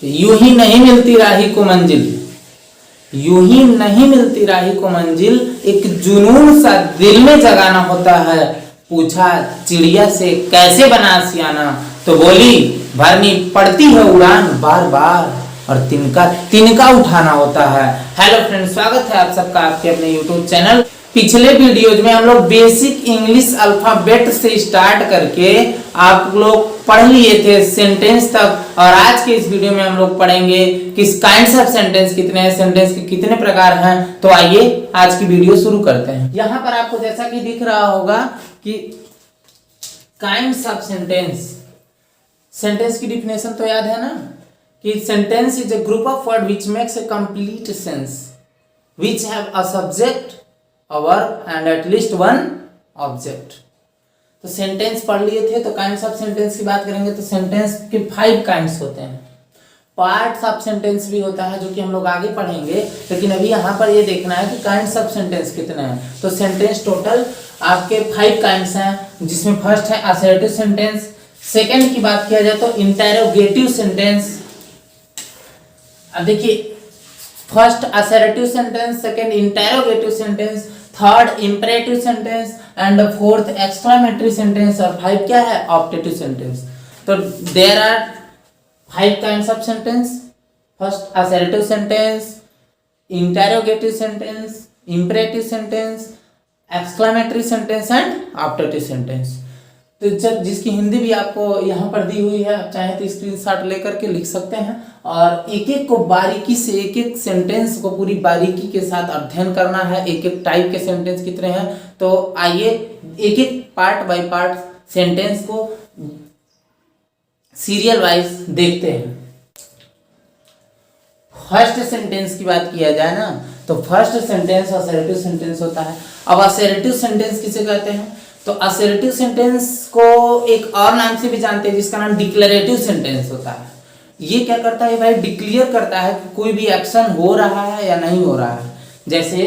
यूं ही नहीं मिलती राही को मंजिल, यूं ही नहीं मिलती राही को मंजिल, एक जुनून सा दिल में जगाना होता है। पूछा चिड़िया से कैसे बना सियाना, तो बोली भरनी पड़ती है उड़ान बार बार, और तिनका तिनका उठाना होता है। हेलो फ्रेंड्स, स्वागत है आप सबका आपके अपने यूट्यूब चैनल। पिछले वीडियोज में हम लोग बेसिक इंग्लिश अल्फाबेट से स्टार्ट करके आप लोग पढ़ लिए थे सेंटेंस तक, और आज के इस वीडियो में हम लोग पढ़ेंगे किस काइंड्स ऑफ सेंटेंस कितने हैं, सेंटेंस के कितने प्रकार हैं। तो आइए आज की वीडियो शुरू करते हैं। यहाँ पर आपको जैसा कि दिख रहा होगा कि काइंड्स ऑफ सेंटेंस, सेंटेंस की डिफिनेशन तो याद है ना कि sentence is a group of word which makes a complete sense, which have a subject, a verb and at least one object। तो सेंटेंस पढ़ लिए थे, तो काइंड्स ऑफ सेंटेंस की बात करेंगे तो सेंटेंस के 5 काइंड्स होते हैं। पार्ट्स ऑफ सेंटेंस भी होता है जो कि हम लोग आगे पढ़ेंगे, लेकिन अभी यहाँ पर ये देखना है कि काइंड्स ऑफ सेंटेंस कितने हैं। तो सेंटेंस टोटल आपके 5 काइंड्स हैं, जिसमें फर्स्ट है असर्टिव सेंटेंस, सेकेंड की बात किया जाए तो इंटरोगेटिव सेंटेंस। अब देखिए, first assertive sentence, second interrogative sentence, third imperative sentence and fourth exclamatory sentence, और 5 क्या है ऑप्टेटिव सेंटेंस। तो there are 5 kinds of sentence. First assertive sentence, interrogative sentence, imperative sentence, exclamatory sentence and optative sentence. तो जब जिसकी हिंदी भी आपको यहाँ पर दी हुई है, आप चाहे तो स्क्रीनशॉट लेकर के लिख सकते हैं, और एक एक को बारीकी से, एक एक सेंटेंस को पूरी बारीकी के साथ अध्ययन करना है। एक एक टाइप के सेंटेंस कितने हैं, तो आइए एक एक पार्ट बाय पार्ट सेंटेंस को सीरियल वाइज देखते हैं। फर्स्ट सेंटेंस की बात किया जाए ना, तो फर्स्ट सेंटेंस असर्टिव सेंटेंस होता है। अब असर्टिव सेंटेंस किसे कहते हैं, तो असर्टिव सेंटेंस को एक और नाम से भी जानते हैं जिसका नाम डिक्लेरेटिव सेंटेंस होता है। ये क्या करता है भाई, डिक्लेयर करता है कि कोई भी एक्शन हो रहा है या नहीं हो रहा है। जैसे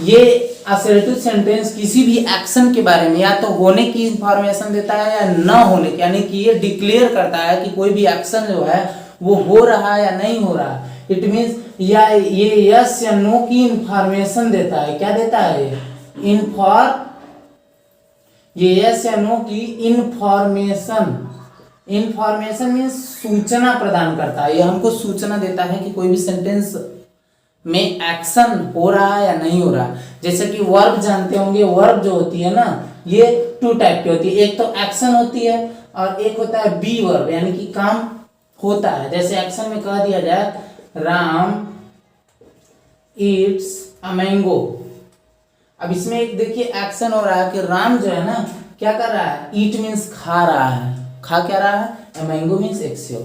ये असर्टिव सेंटेंस किसी भी एक्शन के बारे में या तो होने की इंफॉर्मेशन देता है या न होने की, यानी कि ये डिक्लेयर करता है कि कोई भी एक्शन जो है वो हो रहा है या नहीं हो रहा है। इट मीन्स या ये यस या नो की इंफॉर्मेशन देता है। क्या देता है ये यस या नो की इंफॉर्मेशन। इंफॉर्मेशन मीन्स सूचना प्रदान करता है। ये हमको सूचना देता है कि कोई भी सेंटेंस में एक्शन हो रहा है या नहीं हो रहा। जैसे कि वर्ब जानते होंगे, वर्ब जो होती है ना, ये 2 टाइप की होती है। एक तो एक्शन होती है और एक होता है बी वर्ब, यानी कि काम होता है। जैसे एक्शन में कह दिया जाए राम ईट्स अ मैंगो। अब इसमें एक देखिए एक्शन हो रहा है कि राम जो है ना क्या कर रहा है, ईट मीन्स खा रहा है। खा क्या रहा है, मैंगो मीन्स एक्सियो।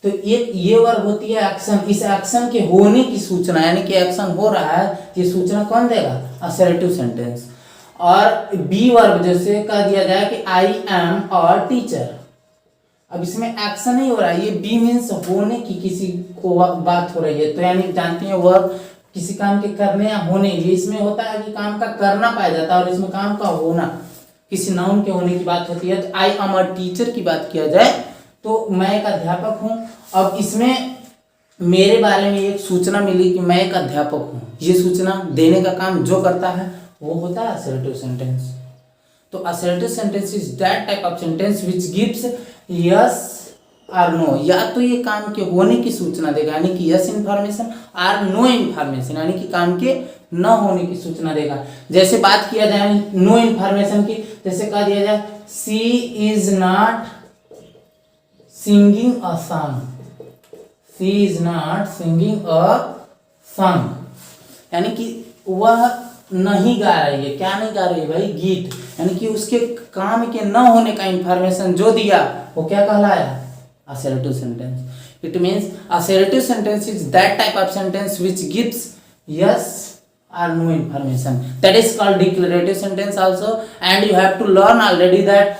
तो एक ये वर्ब होती है एक्शन। इस एक्शन के होने की सूचना, यानी कि एक्शन हो रहा है, ये सूचना कौन देगा, असर्टिव सेंटेंस। और बी वर्ब जैसे कह दिया जाए कि आई एम अ टीचर। अब इसमें एक्शन नहीं हो रहा है, ये बी मीन्स होने की किसी को बात हो रही है। तो यानी जानते हैं वर्ब किसी काम के करने या होने, ये इसमें होता है कि काम का करना पाया जाता है, और इसमें काम का होना, किसी नाउन के होने की बात होती है। तो आई एम अ टीचर की बात किया जाए तो मैं एक अध्यापक हूँ। अब इसमें मेरे बारे में एक सूचना मिली कि मैं एक अध्यापक हूँ। ये सूचना देने का काम जो करता है वो होता है असर्टिव सेंटेंस। तो assertive sentence is that type of sentence which gives yes और नो। या तो ये काम के होने की सूचना देगा, यानी कि यस इंफॉर्मेशन, और नो इंफॉर्मेशन, यानी कि काम के न होने की सूचना देगा। जैसे बात किया जाए नो इंफॉर्मेशन की, जैसे कह दिया जाए she is not singing a song. She is not singing a song, यानी कि वह नहीं गा रही है। क्या नहीं गा रही है भाई, गीत। यानी कि उसके काम के न होने का इंफॉर्मेशन जो दिया वो क्या कहलाया, assertive sentence. It means assertive sentence is that type of sentence which gives yes or no information. That is called declarative sentence also. And you have to learn already that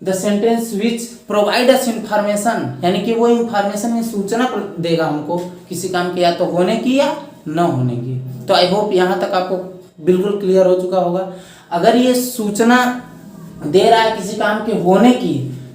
the sentence which provide us information, यानी कि वो information में सूचना देगा हमको किसी काम के या तो होने की या न होने की। तो आई होप यहाँ तक आपको बिल्कुल क्लियर हो चुका होगा। अगर ये सूचना दे रहा है किसी काम के होने की,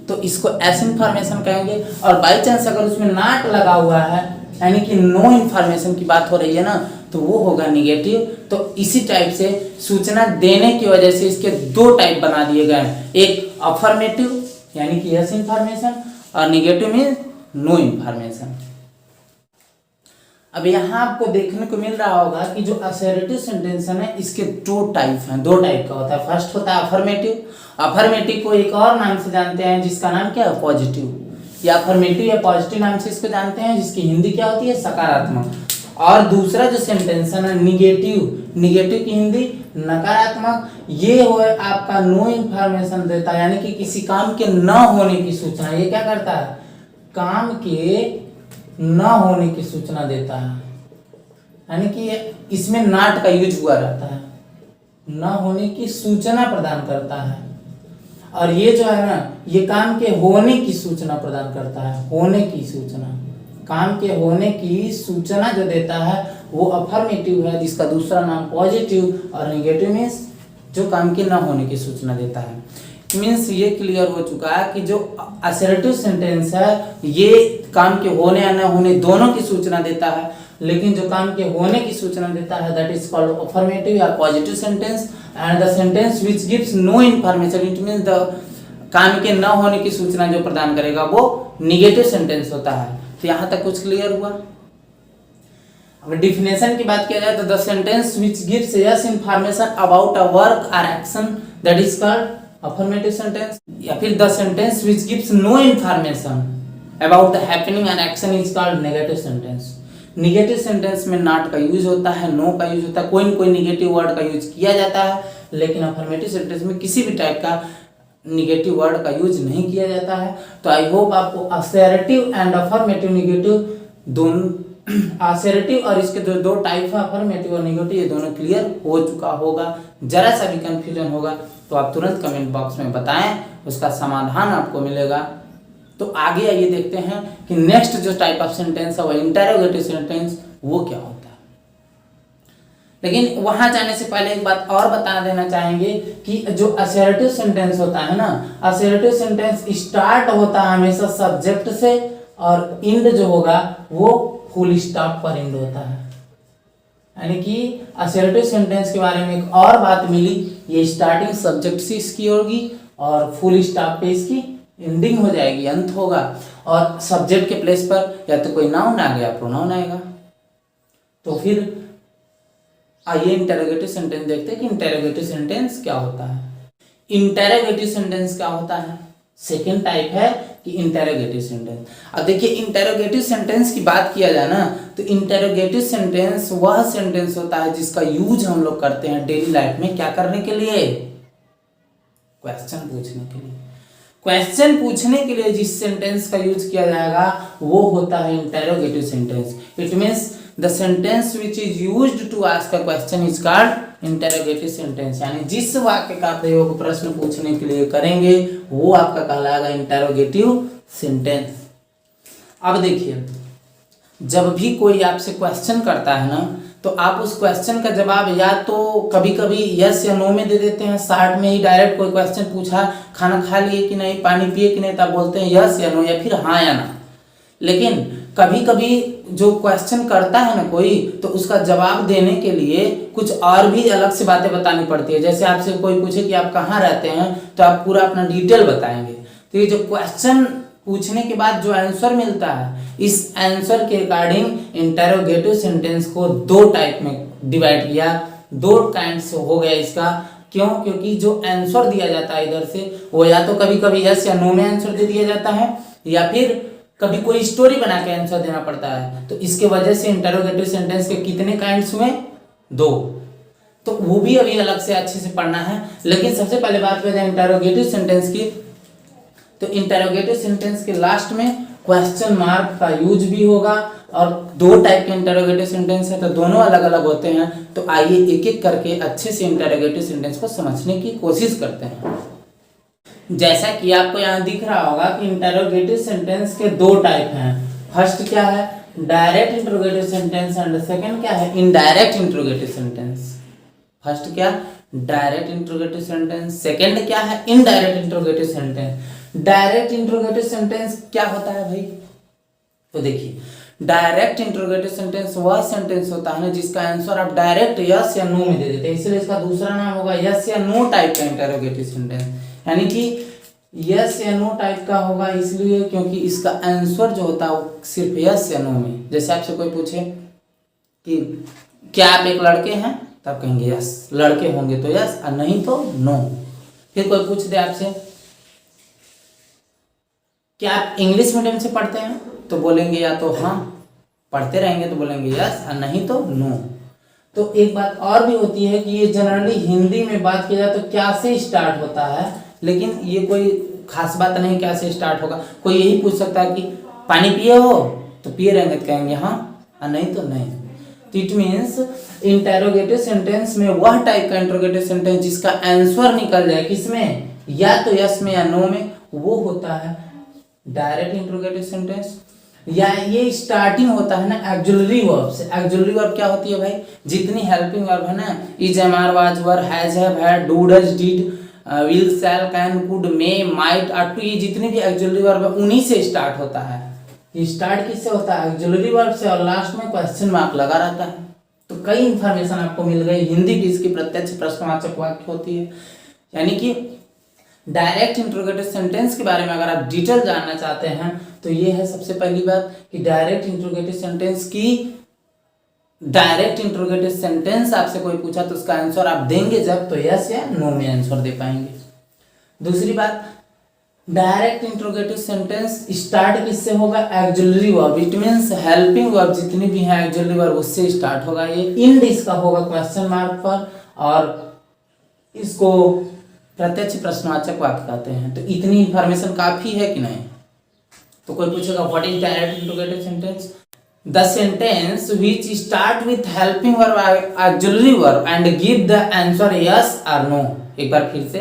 तो इसको एस इंफॉर्मेशन कहेंगे। और बाई चांस अगर उसमें नॉट लगा हुआ है यानी कि नो इंफॉर्मेशन की बात हो रही है ना, तो वो होगा निगेटिव। तो इसी टाइप से सूचना देने की वजह से इसके दो टाइप बना दिए गए हैं, एक अफर्मेटिव यानी कि यस इंफॉर्मेशन और निगेटिव मीन नो इंफॉर्मेशन। अब यहाँ आपको देखने को मिल रहा होगा कि जो असर्टिव सेंटेंस है इसके दो टाइप हैं, दो टाइप का होता है। फर्स्ट होता है अफर्मेटिव। अफर्मेटिव को एक और नाम से जानते हैं जिसका नाम क्या है, पॉजिटिव। या अफर्मेटिव या पॉजिटिव नाम से इसको जानते हैं, जिसकी हिंदी क्या होती है, सकारात्मक। और दूसरा जो सेंटेंस है ना निगेटिव, निगेटिव की हिंदी नकारात्मक। ये हो आपका नो इंफॉर्मेशन देता है, यानी कि किसी काम के न होने की सूचना। ये क्या करता है, काम के न होने की सूचना देता है, यानी कि इसमें नॉट का यूज हुआ रहता है, न होने की सूचना प्रदान करता है। और ये जो है ना, ये काम के होने की सूचना प्रदान करता है, होने की सूचना, काम के होने की सूचना जो देता है वो अफर्मेटिव है, जिसका दूसरा नाम पॉजिटिव। और नेगेटिव मीन्स जो काम के न होने की सूचना देता है। मीन्स ये क्लियर हो चुका है कि जो असर्टिव सेंटेंस है ये काम के होने या न होने दोनों की सूचना देता है, लेकिन जो काम के होने की सूचना देता है दैट इज कॉल्ड अफर्मेटिव या positive sentence. And the sentence which gives no information, it means the काम के न होने की सूचना जो प्रदान करेगा वो निगेटिव सेंटेंस होता है। तो यहाँ तक कुछ क्लियर हुआ। अब डिफिनेशन की बात किया जाए तो the sentence which gives yes information about a work और action that is called affirmative sentence. या फिर the sentence which gives no information about the happening and action is called negative sentence. Negative sentence में not का use होता है, no का use होता है, कोई न कोई निगेटिव वर्ड का यूज किया जाता है, लेकिन अफर्मेटिव सेंटेंस में किसी भी टाइप का निगेटिव वर्ड का यूज नहीं किया जाता है। तो आई होप आपको असर्टिव एंड अफर्मेटिव निगेटिव दोनों, असर्टिव और इसके जो दो टाइप है अफर्मेटिव और निगेटिव, ये दोनों क्लियर हो चुका होगा। जरा सा भी कंफ्यूजन होगा तो आप तुरंत कमेंट बॉक्स में बताएं, उसका समाधान आपको मिलेगा। तो आगे आइए देखते हैं कि नेक्स्ट जो टाइप ऑफ सेंटेंस है वो इंटरोगेटिव सेंटेंस, वो क्या होता है। लेकिन वहां जाने से पहले एक बात और बता देना चाहेंगे कि जो असर्टिव सेंटेंस होता है ना, असर्टिव सेंटेंस स्टार्ट होता है हमेशा सब्जेक्ट से और इंड जो होगा वो फुल स्टॉप पर इंड होता है। यानी कि असर्टिव सेंटेंस के बारे में एक और बात मिली, ये स्टार्टिंग सब्जेक्ट से इसकी होगी और फुल स्टॉप पे इसकी एंडिंग हो जाएगी, अंत होगा। और सब्जेक्ट के प्लेस पर या तो कोई नाउन आ गया, प्रोनाउन आएगा। तो फिर आइए इंटरोगेटिव सेंटेंस देखते हैं कि इंटरोगेटिव सेंटेंस क्या होता है। इंटरोगेटिव सेंटेंस क्या होता है, सेकेंड टाइप है कि इंटरोगेटिव सेंटेंस। अब देखिए इंटरोगेटिव सेंटेंस की बात किया जाए ना, तो इंटरोगेटिव सेंटेंस वह सेंटेंस होता है जिसका यूज हम लोग करते हैं डेली लाइफ में, क्या करने के लिए, क्वेश्चन पूछने के लिए। क्वेश्चन पूछने के लिए जिस सेंटेंस का यूज किया जाएगा वो होता है interrogative sentence. It means the sentence which is used to ask a question is called interrogative sentence. यानी जिस वाक्य का प्रयोग प्रश्न पूछने के लिए करेंगे वो आपका कहलाएगा इंटरोगेटिव सेंटेंस। अब देखिए जब भी कोई आपसे क्वेश्चन करता है ना, तो आप उस क्वेश्चन का जवाब या तो कभी कभी यस या नो में दे देते हैं, शॉर्ट में ही डायरेक्ट कोई क्वेश्चन पूछा, खाना खा लिए कि नहीं, पानी पिए कि नहीं, तब बोलते हैं यस या नो या फिर हाँ या ना। लेकिन कभी कभी जो क्वेश्चन करता है ना कोई, तो उसका जवाब देने के लिए कुछ और भी अलग से बातें बतानी पड़ती है। जैसे आपसे कोई पूछे कि आप कहाँ रहते हैं, तो आप पूरा अपना डिटेल बताएंगे। तो ये जो क्वेश्चन पूछने के बाद जो आंसर मिलता है, इस आंसर के अकॉर्डिंग इंटरोगेटिव सेंटेंस को दो टाइप में डिवाइड किया, दो काइंड्स हो गया इसका। क्यों? क्योंकि जो आंसर दिया जाता है इधर से वो या तो कभी कभी यस या नो में आंसर दे दिया जाता है, या फिर कभी कोई स्टोरी बना के आंसर देना पड़ता है। तो इसके वजह से इंटरोगेटिव सेंटेंस के कितने काइंड्स हुए, दो। तो वो भी अभी अलग से अच्छे से पढ़ना है। लेकिन सबसे पहले बात करें इंटरोगेटिव सेंटेंस की, तो इंटरोगेटिव सेंटेंस के लास्ट में क्वेश्चन मार्क का यूज भी होगा। और दो टाइप के इंटरोगेटिव सेंटेंस है तो दोनों अलग अलग होते हैं। तो आइए एक एक करके अच्छे से इंटरोगेटिव सेंटेंस को समझने की कोशिश करते हैं। जैसा कि आपको यहाँ दिख रहा होगा कि इंटरोगेटिव सेंटेंस के दो टाइप हैं। फर्स्ट क्या है, direct interrogative sentence, and second क्या है, इनडायरेक्ट इंटरोगेटिव सेंटेंस। फर्स्ट क्या, डायरेक्ट इंटरोगेटिव सेंटेंस, सेकंड क्या है, indirect interrogative sentence. Direct interrogative sentence क्या होता है भाई? तो देखिए, डायरेक्ट इंट्रोगेटिव सेंटेंस वह सेंटेंस होता है ना जिसका आंसर आप डायरेक्ट यस या नो में दे देते हैं, इसलिए इसका दूसरा नाम होगा यस या नो टाइप का इंटरोगेटिव सेंटेंस। यानी कि यस या नो टाइप का होगा इसलिए क्योंकि इसका आंसर जो होता है वो सिर्फ यस या नो में। जैसे आपसे कोई पूछे कि क्या आप एक लड़के हैं, तब कहेंगे यस, लड़के होंगे तो यस और नहीं तो नो। फिर कोई पूछ दे आपसे क्या आप इंग्लिश मीडियम से पढ़ते हैं, तो बोलेंगे या तो हाँ, पढ़ते रहेंगे तो बोलेंगे यस और नहीं तो नो। तो एक बात और भी होती है कि ये जनरली हिंदी में बात की जाए तो क्या से स्टार्ट होता है, लेकिन ये कोई खास बात नहीं क्या से स्टार्ट होगा। कोई यही पूछ सकता है कि पानी पिए हो, तो पिए रहेंगे तो कहेंगे हाँ और नहीं तो नहीं। तो इट मीन्स इंटेरोगेटिव सेंटेंस में वह टाइप का इंटरोगेटिव सेंटेंस जिसका आंसर निकल जाए किसमें, या तो यस में या नो में, वो होता है डायरेक्ट इंट्रोगेटिव सेंटेंस। या ये स्टार्टिंग होता है ना ऑक्सिलरी वर्ब से। ऑक्सिलरी वर्ब क्या होती है भाई? जितनी हेल्पिंग वर्ब है ना, is, am, are, was, were, has, have, had, do, does, did, will, shall, can, could, may, might, are to, ये जितनी भी ऑक्सिलरी वर्ब है उन्हीं से स्टार्ट होता है। ये स्टार्ट किससे होता है? ऑक्सिलरी वर्ब से, और लास्ट में क्वेश्चन मार्क लगा रहता है। तो कई इंफॉर्मेशन आपको मिल गई। हिंदी की इसकी प्रत्यक्ष प्रश्नवाचक वाक्य होती है। यानी कि डायरेक्ट इंट्रोगेटिव सेंटेंस के बारे में अगर आप डिटेल जानना चाहते हैं तो ये है सबसे पहली बात कि डायरेक्ट इंट्रोगेटिव सेंटेंस की, डायरेक्ट इंट्रोगेटिव सेंटेंस आपसे कोई पूछा तो उसका आंसर आप देंगे जब तो यस या नो में आंसर दे पाएंगे। दूसरी बात, डायरेक्ट इंट्रोगेटिव सेंटेंस स्टार्ट किससे होगा? Auxiliary verb. It means helping verb जितनी भी हैं ऑक्सिलरी वर्ब उससे स्टार्ट होगा। ये इंड इसका होगा क्वेश्चन मार्क पर, और इसको प्रत्यक्ष प्रश्नवाचक वाक्य कहते हैं। तो इतनी इंफॉर्मेशन काफी है कि नहीं? तो कोई पूछेगा what is direct interrogative sentence? The sentence which start with helping verb auxiliary verb and give the answer yes और नो। एक बार फिर से,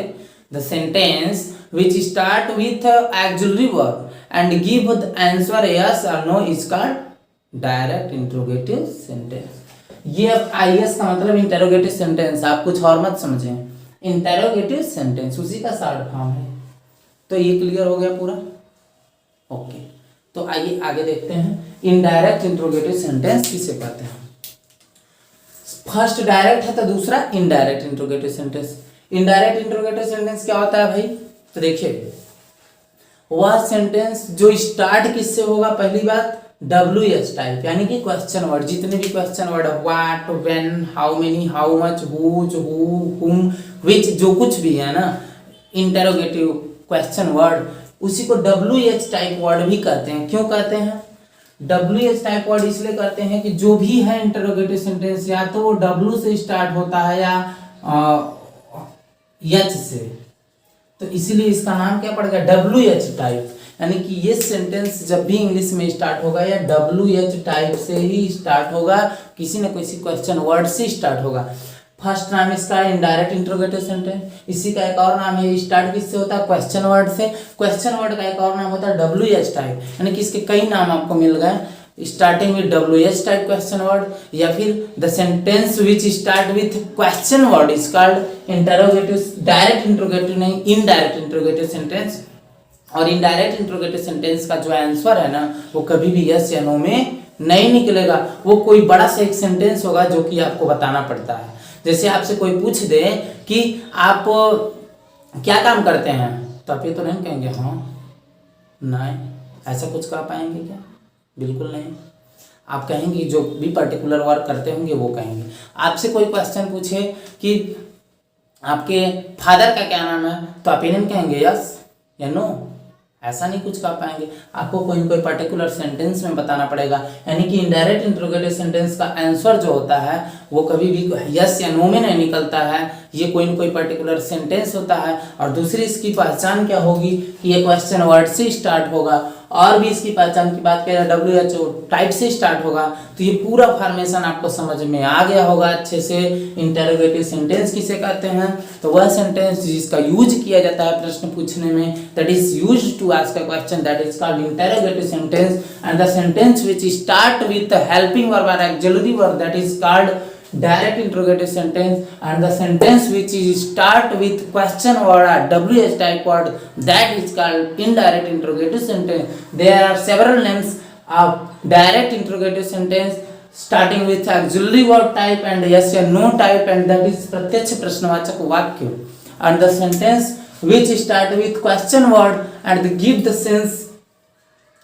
the sentence which start with auxiliary verb and give the answer yes और no is called direct interrogative sentence. ये अब IS का मतलब इंटरोगेटिव सेंटेंस, आप कुछ और मत समझें। इंटरोगेटिव सेंटेंस उसी का शॉर्ट फॉर्म है। तो ये क्लियर हो गया पूरा? ओके, तो आइए आगे देखते हैं इनडायरेक्ट इंट्रोगेटिव सेंटेंस किसे कहते हैं। फर्स्ट डायरेक्ट है तो दूसरा indirect interrogative sentence. Indirect interrogative sentence क्या होता है भाई? तो देखिए, वह सेंटेंस जो स्टार्ट किससे होगा? पहली बात WH टाइप, यानी कि क्वेश्चन वर्ड। जितने भी क्वेश्चन वर्ड है, what, when, how many, how much, whose, who, whom, which, जो कुछ भी है ना इंटरोगेटिव क्वेश्चन वर्ड, उसी को WH टाइप वर्ड भी कहते हैं। क्यों कहते हैं WH टाइप वर्ड? इसलिए कहते हैं कि जो भी है इंटरोगेटिव सेंटेंस या तो वो W से स्टार्ट होता है या H से, तो इसीलिए इसका नाम क्या पड़ेगा? WH type. यानी कि ये सेंटेंस जब भी इंग्लिश में स्टार्ट होगा या WH टाइप से ही स्टार्ट होगा, किसी न किसी क्वेश्चन वर्ड से स्टार्ट होगा। फर्स्ट नाम इसका इनडायरेक्ट इंट्रोगेटिव सेंटेंस। इसी का एक और नाम है, स्टार्ट किससे होता है? क्वेश्चन वर्ड से। क्वेश्चन वर्ड का एक और नाम होता है WH टाइप। यानी कि इसके कई नाम आपको मिल गए, starting with WH type question word, या फिर the sentence which start with question word is called interrogative, direct interrogative नहीं, इनडायरेक्ट इंट्रोगेटिव सेंटेंस। और इनडायरेक्ट इंट्रोगेटिव सेंटेंस का जो आंसर है ना वो कभी भी यस या नो में नहीं निकलेगा। वो कोई बड़ा सा एक सेंटेंस होगा जो कि आपको बताना पड़ता है। जैसे आपसे कोई पूछ दे कि आप क्या काम करते हैं, तो आप ये तो नहीं कहेंगे हाँ, नहीं, ऐसा कुछ कह पाएंगे क्या? बिल्कुल नहीं। आप कहेंगे जो भी पर्टिकुलर वर्क करते होंगे वो कहेंगे। आपसे कोई क्वेश्चन पूछे कि आपके फादर का क्या नाम है, तो आप ये नहीं कहेंगे यस या नो, ऐसा नहीं कुछ कह पाएंगे। आपको कोई न कोई पर्टिकुलर सेंटेंस में बताना पड़ेगा। यानी कि इनडायरेक्ट इंट्रोगेटिव सेंटेंस का आंसर जो होता है वो कभी भी यस या नो में नहीं निकलता है, ये कोई न कोई पर्टिकुलर सेंटेंस होता है। और दूसरी इसकी पहचान क्या होगी कि ये क्वेश्चन वर्ड से स्टार्ट होगा, और भी इसकी पहचान की बात करें WHO टाइप से स्टार्ट होगा। तो ये पूरा फॉर्मेशन आपको समझ में आ गया होगा अच्छे से। इंटरोगेटिव सेंटेंस किसे कहते हैं? तो वह सेंटेंस जिसका यूज किया जाता है प्रश्न पूछने में, that is used to ask a question, that is called interrogative sentence. And the sentence which start with helping verb और auxiliary verb, that is called direct interrogative sentence, and the sentence which is start with question word or WH type word, that is called indirect interrogative sentence. There are several names of direct interrogative sentence starting with auxiliary verb type and yes या no type, and that is प्रत्यक्ष प्रश्नवाचक वाक्य. And the sentence which start with question word and give the sense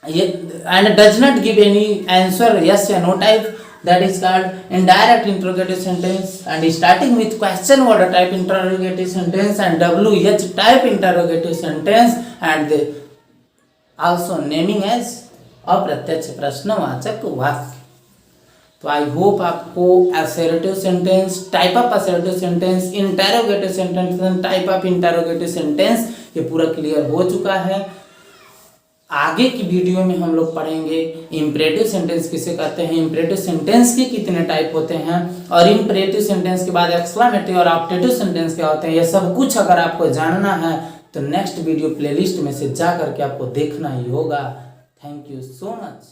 and does not give any answer yes या no type, that is called indirect interrogative sentence. And starting with question word type interrogative sentence and WH type interrogative sentence, and also naming as अप्रत्यक्ष प्रश्नवाचक वाक्य. तो I hope आपको assertive sentence, type of assertive sentence, interrogative sentence and type of interrogative sentence ये पूरा clear हो चुका है. आगे की वीडियो में हम लोग पढ़ेंगे इंपरेटिव सेंटेंस किसे कहते हैं, इंपरेटिव सेंटेंस के कितने टाइप होते हैं, और इंपरेटिव सेंटेंस के बाद एक्सक्लेमेटिव और ऑप्टेटिव सेंटेंस क्या होते हैं. ये सब कुछ अगर आपको जानना है तो नेक्स्ट वीडियो प्लेलिस्ट में से जा करके आपको देखना ही होगा. Thank you so much.